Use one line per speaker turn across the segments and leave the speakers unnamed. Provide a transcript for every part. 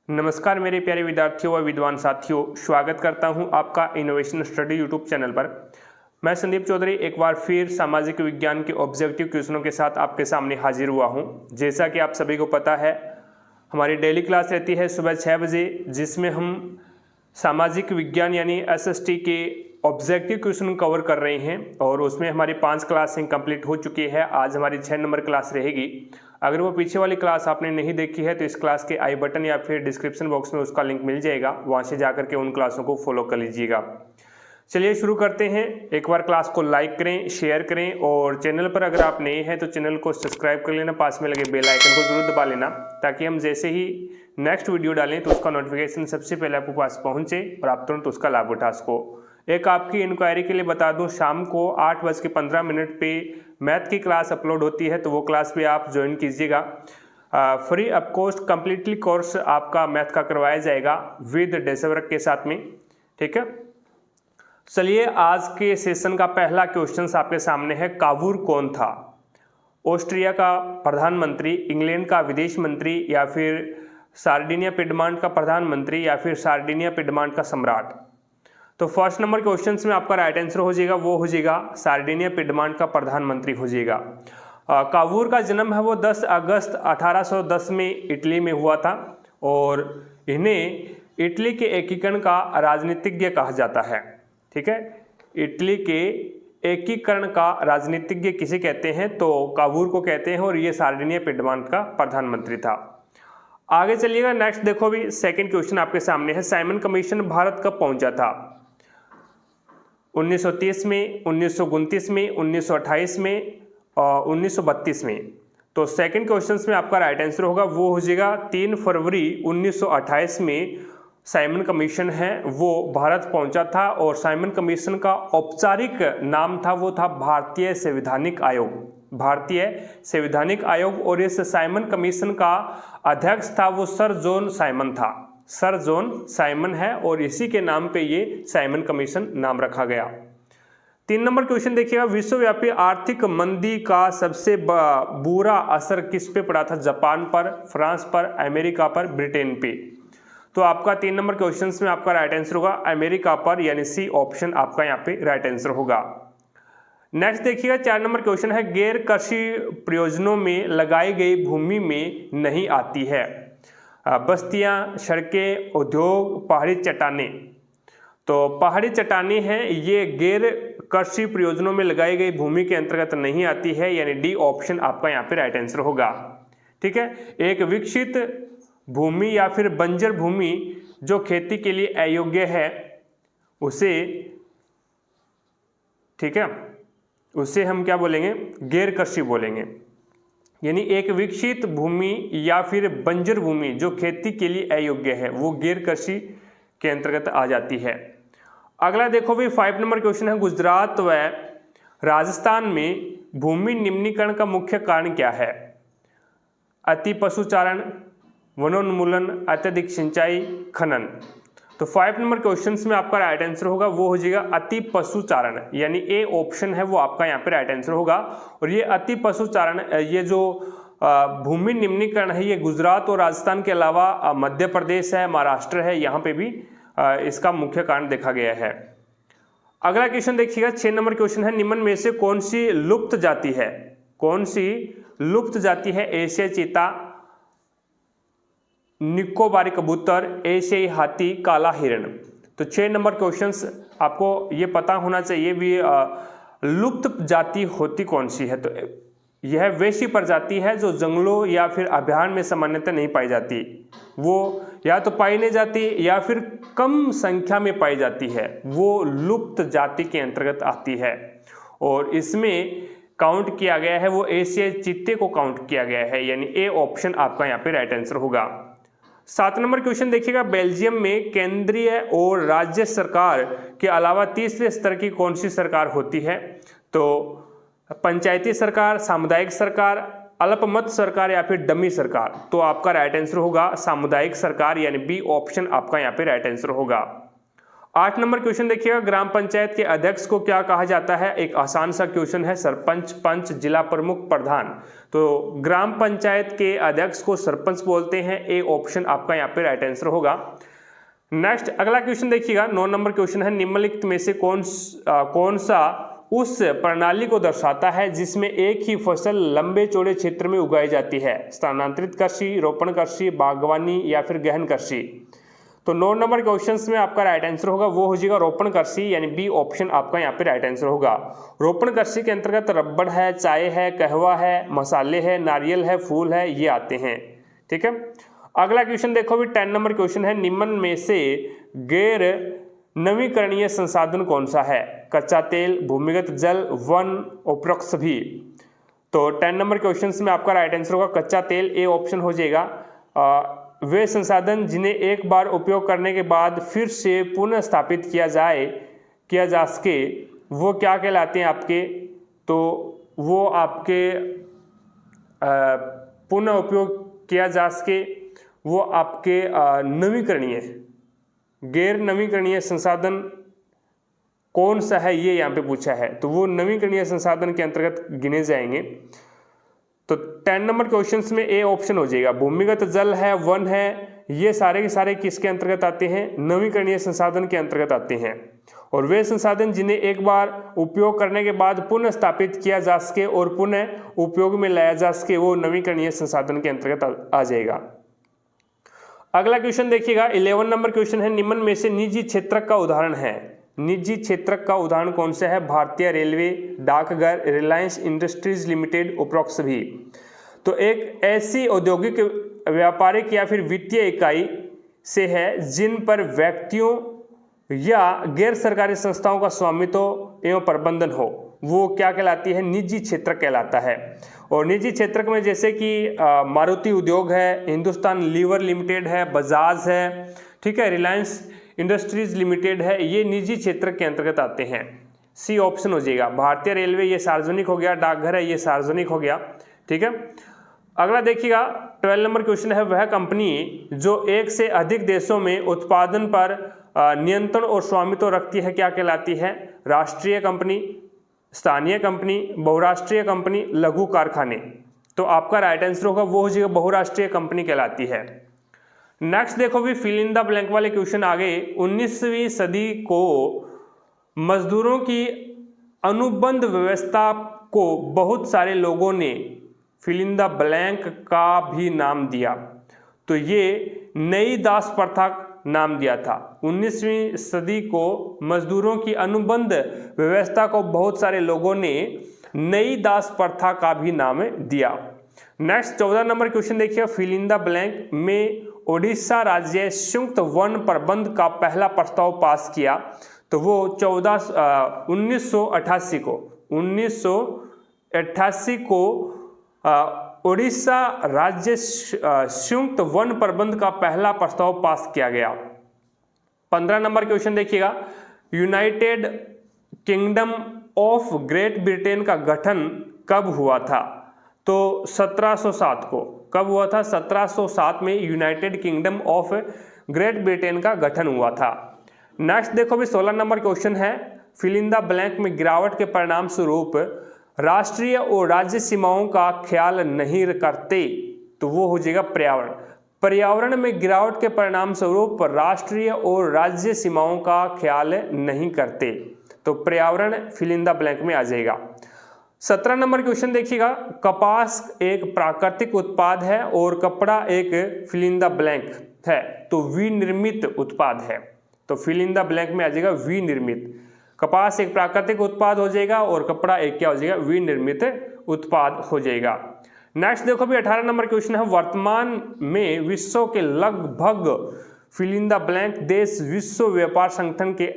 नमस्कार मेरे प्यारे विद्यार्थियों व विद्वान साथियों, स्वागत करता हूं आपका इनोवेशन स्टडी यूट्यूब चैनल पर। मैं संदीप चौधरी एक बार फिर सामाजिक विज्ञान के ऑब्जेक्टिव क्वेश्चनों के साथ आपके सामने हाजिर हुआ हूं। जैसा कि आप सभी को पता है, हमारी डेली क्लास रहती है सुबह 6 बजे, जिसमें हम सामाजिक विज्ञान यानी एसएसटी के ऑब्जेक्टिव क्वेश्चन कवर कर रहे हैं और उसमें हमारी 5 क्लासें कंप्लीट हो चुकी है। आज हमारी 6 नंबर क्लास रहेगी। अगर वो पीछे वाली क्लास आपने नहीं देखी है तो इस क्लास के आई बटन या फिर डिस्क्रिप्शन बॉक्स में उसका लिंक मिल जाएगा, वहाँ से जाकर के उन क्लासों को फॉलो कर लीजिएगा। चलिए शुरू करते हैं। एक बार क्लास को लाइक करें, शेयर करें और चैनल पर अगर आप नए हैं तो चैनल को सब्सक्राइब कर लेना, पास में लगे बेल आइकन को जरूर दबा लेना, ताकि हम जैसे ही नेक्स्ट वीडियो डालें तो उसका नोटिफिकेशन सबसे पहले आपके पास पहुंचे और आप तुरंत उसका लाभ उठा सको। एक आपकी इंक्वायरी के लिए बता दूं, शाम को 8:15 पे मैथ की क्लास अपलोड होती है, तो वो क्लास भी आप ज्वाइन कीजिएगा। Free of cost completely course आपका मैथ का करवाया जाएगा विद डेसवर्क के साथ में, ठीक है। चलिए आज के सेशन का पहला क्वेश्चन आपके सामने है। कावूर कौन था? ऑस्ट्रिया का प्रधानमंत्री, इंग्लैंड का विदेश मंत्री, या फिर सार्डिनिया पिडमांट का प्रधानमंत्री, या फिर सार्डिनिया पिडमांट का सम्राट? तो फर्स्ट नंबर क्वेश्चन में आपका राइट आंसर हो जाएगा, वो हो जाएगा सार्डिनिया पिडमांट का प्रधानमंत्री हो जाएगा। कावूर का जन्म है वो 10 अगस्त 1810 में इटली में हुआ था और इन्हें इटली के एकीकरण का राजनीतिज्ञ कहा जाता है, ठीक है। इटली के एकीकरण का राजनीतिज्ञ किसे कहते हैं? तो कावूर को कहते हैं और ये सार्डिनिया पिडमांट का प्रधानमंत्री था। आगे चलिएगा, नेक्स्ट देखो भी सेकंड क्वेश्चन आपके सामने है। साइमन कमीशन भारत कब पहुंचा था? 1930 में, 1929 में, 1928 में और 1932 में। तो सेकंड क्वेश्चन में आपका राइट आंसर होगा, वो हो जाएगा 3 फरवरी 1928 में साइमन कमीशन है वो भारत पहुंचा था और साइमन कमीशन का औपचारिक नाम था वो था भारतीय संवैधानिक आयोग, भारतीय संवैधानिक आयोग। और इस साइमन कमीशन का अध्यक्ष था वो सर जॉन साइमन था, सर जॉन साइमन है और इसी के नाम पे ये साइमन कमीशन नाम रखा गया। 3 नंबर क्वेश्चन देखिएगा। विश्वव्यापी आर्थिक मंदी का सबसे बुरा असर किस पे पड़ा था? जापान पर, फ्रांस पर, अमेरिका पर, ब्रिटेन पे? तो आपका 3 नंबर क्वेश्चन में आपका राइट आंसर होगा अमेरिका पर, यानी सी ऑप्शन आपका यहाँ पे राइट आंसर होगा। नेक्स्ट देखिएगा 4 नंबर क्वेश्चन है। गैर कृषि प्रयोजनों में लगाई गई भूमि में नहीं आती है बस्तियां, सड़कें, उद्योग, पहाड़ी चट्टानें। तो पहाड़ी चट्टानें हैं, ये गैर कृषि प्रयोजनों में लगाई गई भूमि के अंतर्गत नहीं आती है, यानी डी ऑप्शन आपका यहाँ पे राइट आंसर होगा, ठीक है। एक विकसित भूमि या फिर बंजर भूमि जो खेती के लिए अयोग्य है उसे, ठीक है, उसे हम क्या बोलेंगे? गैर कृषि बोलेंगे। यानी एक विकसित भूमि या फिर बंजर भूमि जो खेती के लिए अयोग्य है वो गैर कृषि के अंतर्गत आ जाती है। अगला देखो भी 5 नंबर क्वेश्चन है। गुजरात व राजस्थान में भूमि निम्नीकरण का मुख्य कारण क्या है? अति पशुचारण, वनोन्मूलन, अत्यधिक सिंचाई, खनन। तो 5 नंबर क्वेश्चंस में आपका राइट आंसर होगा वो हो जाएगा अति पशुचारण, यानी ए ऑप्शन है वो आपका यहाँ पे राइट आंसर होगा। और ये अति पशुचारण, ये जो भूमि निम्नीकरण है ये गुजरात और राजस्थान के अलावा मध्य प्रदेश है, महाराष्ट्र है, यहाँ पे भी इसका मुख्य कारण देखा गया है। अगला क्वेश्चन देखिएगा 6 नंबर क्वेश्चन है। निम्न में से कौन सी लुप्त जाति है? कौन सी लुप्त जाति है? एशियाई चीता, निकोबारी कबूतर, एशियाई हाथी, काला हिरण। तो 6 नंबर क्वेश्चंस आपको ये पता होना चाहिए भी लुप्त जाति होती कौन सी है। तो यह वैसी प्रजाति है जो जंगलों या फिर अभयारण्य में सामान्यतः नहीं पाई जाती, वो या तो पाई नहीं जाती या फिर कम संख्या में पाई जाती है, वो लुप्त जाति के अंतर्गत आती है। और इसमें काउंट किया गया है वो एशियाई चीते को काउंट किया गया है, यानी ए ऑप्शन आपका यहाँ पे राइट आंसर होगा। 7 नंबर क्वेश्चन देखिएगा। बेल्जियम में केंद्रीय और राज्य सरकार के अलावा तीसरे स्तर की कौन सी सरकार होती है? तो पंचायती सरकार, सामुदायिक सरकार, अल्पमत सरकार या फिर डमी सरकार? तो आपका राइट आंसर होगा सामुदायिक सरकार, यानी बी ऑप्शन आपका यहाँ पे राइट आंसर होगा। 8 नंबर क्वेश्चन देखिएगा, ग्राम पंचायत के अध्यक्ष को क्या कहा जाता है? एक आसान सा क्वेश्चन है, सरपंच, पंच, जिला प्रमुख, प्रधान। तो ग्राम पंचायत के अध्यक्ष को सरपंच बोलते हैं। ए ऑप्शन आपका यहाँ पे राइट आंसर होगा। नेक्स्ट अगला क्वेश्चन देखिएगा, 9 नंबर क्वेश्चन है, निम्नलिखित में से कौन सा उस प्रणाली को दर्शाता है जिसमें एक ही फसल लंबे चौड़े क्षेत्र में उगाई जाती है? स्थानांतरित कृषि, रोपण कृषि, बागवानी या फिर गहन कृषि? तो 9 नंबर क्वेश्चंस में आपका राइट आंसर होगा वो हो जाएगा रोपण कृषि, यानी बी ऑप्शन आपका यहाँ पे राइट आंसर होगा। रोपण कृषि के अंतर्गत रबड़ है, चाय है, कहवा है, मसाले है, नारियल है, फूल है, ये आते हैं। ठीक है, अगला क्वेश्चन देखो भी 10 नंबर क्वेश्चन है, निम्न में से गैर नवीकरणीय संसाधन कौन सा है? कच्चा तेल, भूमिगत जल, वन, उपरोक्त सभी। तो 10 नंबर क्वेश्चन में आपका राइट आंसर होगा कच्चा तेल, ए ऑप्शन हो जाएगा। वे संसाधन जिन्हें एक बार उपयोग करने के बाद फिर से पुनः स्थापित किया जा सके वो क्या कहलाते हैं आपके? तो वो आपके पुनः उपयोग किया जा सके वो आपके नवीकरणीय, गैर नवीकरणीय संसाधन कौन सा है, ये यहाँ पे पूछा है। तो वो नवीकरणीय संसाधन के अंतर्गत गिने जाएंगे। तो 10 नंबर क्वेश्चंस में ए ऑप्शन हो जाएगा। भूमिगत जल है, वन है, ये सारे के सारे किसके अंतर्गत आते हैं? नवीकरणीय संसाधन के अंतर्गत आते हैं। और वे संसाधन जिन्हें एक बार उपयोग करने के बाद पुनः स्थापित किया जा सके और पुनः उपयोग में लाया जा सके वो नवीकरणीय संसाधन के अंतर्गत आ जाएगा। अगला क्वेश्चन देखिएगा, 11 नंबर क्वेश्चन है, निम्न में से निजी क्षेत्रक का उदाहरण है। निजी क्षेत्रक का उदाहरण कौन सा है? भारतीय रेलवे, डाकघर, रिलायंस इंडस्ट्रीज लिमिटेड, उपरोक्त सभी। तो एक ऐसी औद्योगिक, व्यापारिक या फिर वित्तीय इकाई से है जिन पर व्यक्तियों या गैर सरकारी संस्थाओं का स्वामित्व एवं प्रबंधन हो, वो क्या कहलाती है? निजी क्षेत्रक कहलाता है। और निजी क्षेत्रक में जैसे कि मारुति उद्योग है, हिंदुस्तान लीवर लिमिटेड है, बजाज है, ठीक है, रिलायंस इंडस्ट्रीज लिमिटेड है, ये निजी क्षेत्र के अंतर्गत आते हैं। सी ऑप्शन हो जाएगा। भारतीय रेलवे ये सार्वजनिक हो गया, डाकघर है ये सार्वजनिक हो गया। ठीक है, अगला देखिएगा 12 नंबर क्वेश्चन है, वह कंपनी जो एक से अधिक देशों में उत्पादन पर नियंत्रण और स्वामित्व रखती है क्या कहलाती है? राष्ट्रीय कंपनी, स्थानीय कंपनी, बहुराष्ट्रीय कंपनी, लघु कारखाने। तो आपका राइट आंसर होगा वो हो जाएगा बहुराष्ट्रीय कंपनी कहलाती है। नेक्स्ट देखो भी फिल इन द ब्लैंक वाले क्वेश्चन आगे। 19वीं सदी को मजदूरों की अनुबंध व्यवस्था को बहुत सारे लोगों ने फिल इन द ब्लैंक का भी नाम दिया। तो ये नई दास प्रथा नाम दिया था। 19वीं सदी को मजदूरों की अनुबंध व्यवस्था को बहुत सारे लोगों ने नई दास प्रथा का भी नाम दिया। नेक्स्ट 14 नंबर क्वेश्चन देखिए, फिल इन द ब्लैंक में ओडिशा राज्य संयुक्त वन प्रबंध का पहला प्रस्ताव पास किया। तो वो 1988 को ओडिशा राज्य संयुक्त वन प्रबंध का पहला प्रस्ताव पास किया गया। 15 नंबर क्वेश्चन देखिएगा, United kingdom of great Britain का गठन कब हुआ था? तो 1707 को। कब हुआ था? 1707 में United kingdom of great Britain का गठन हुआ था। नेक्स्ट देखो भी 16 नंबर क्वेश्चन है, फिल इन द ब्लैंक में गिरावट के परिणाम स्वरूप राष्ट्रीय और राज्य सीमाओं का ख्याल नहीं करते। तो वो हो जाएगा पर्यावरण। पर्यावरण में गिरावट के परिणाम स्वरूप राष्ट्रीय और राज्य सीमाओं का ख्याल नहीं करते। तो पर्यावरण फिल इन द ब्लैंक में आ जाएगा। 17 नंबर क्वेश्चन देखिएगा, कपास एक प्राकृतिक उत्पाद है और कपड़ा एक फिल इन द ब्लैंक है, तो विनिर्मित उत्पाद है। तो फिल इन द ब्लैंक में आ जाएगा विनिर्मित। कपास एक प्राकृतिक उत्पाद हो जाएगा और कपड़ा एक क्या हो जाएगा? विनिर्मित उत्पाद हो जाएगा। नेक्स्ट देखो भी 18 नंबर क्वेश्चन है, वर्तमान में विश्व के लगभग फिल इन द ब्लैंक देश विश्व व्यापार संगठन के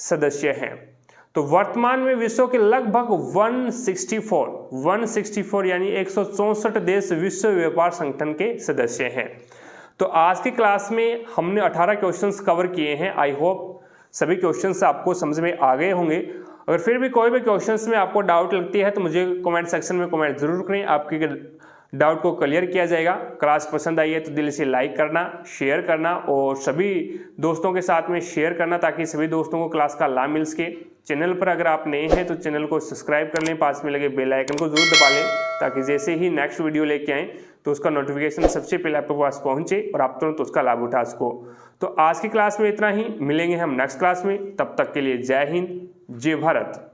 सदस्य हैं। तो वर्तमान में विश्व के लगभग 164 यानी 164 देश विश्व व्यापार संगठन के सदस्य हैं। तो आज की क्लास में हमने 18 क्वेश्चंस कवर किए हैं। आई होप सभी क्वेश्चंस आपको समझ में आ गए होंगे। अगर फिर भी कोई भी क्वेश्चंस में आपको डाउट लगती है तो मुझे कमेंट सेक्शन में कमेंट जरूर करें। आपकी डाउट को क्लियर किया जाएगा। क्लास पसंद आई है तो दिल से लाइक करना, शेयर करना और सभी दोस्तों के साथ में शेयर करना ताकि सभी दोस्तों को क्लास का लाभ मिल सके। चैनल पर अगर आप नए हैं तो चैनल को सब्सक्राइब कर लें, पास में लगे बेल आइकन को जरूर दबा लें ताकि जैसे ही नेक्स्ट वीडियो लेके आएँ तो उसका नोटिफिकेशन सबसे पहले आपके पास पहुंचे और आप तुरंत उसका लाभ उठा सको। तो आज की क्लास में इतना ही, मिलेंगे हम नेक्स्ट क्लास में, तब तक के लिए जय हिंद, जय भारत।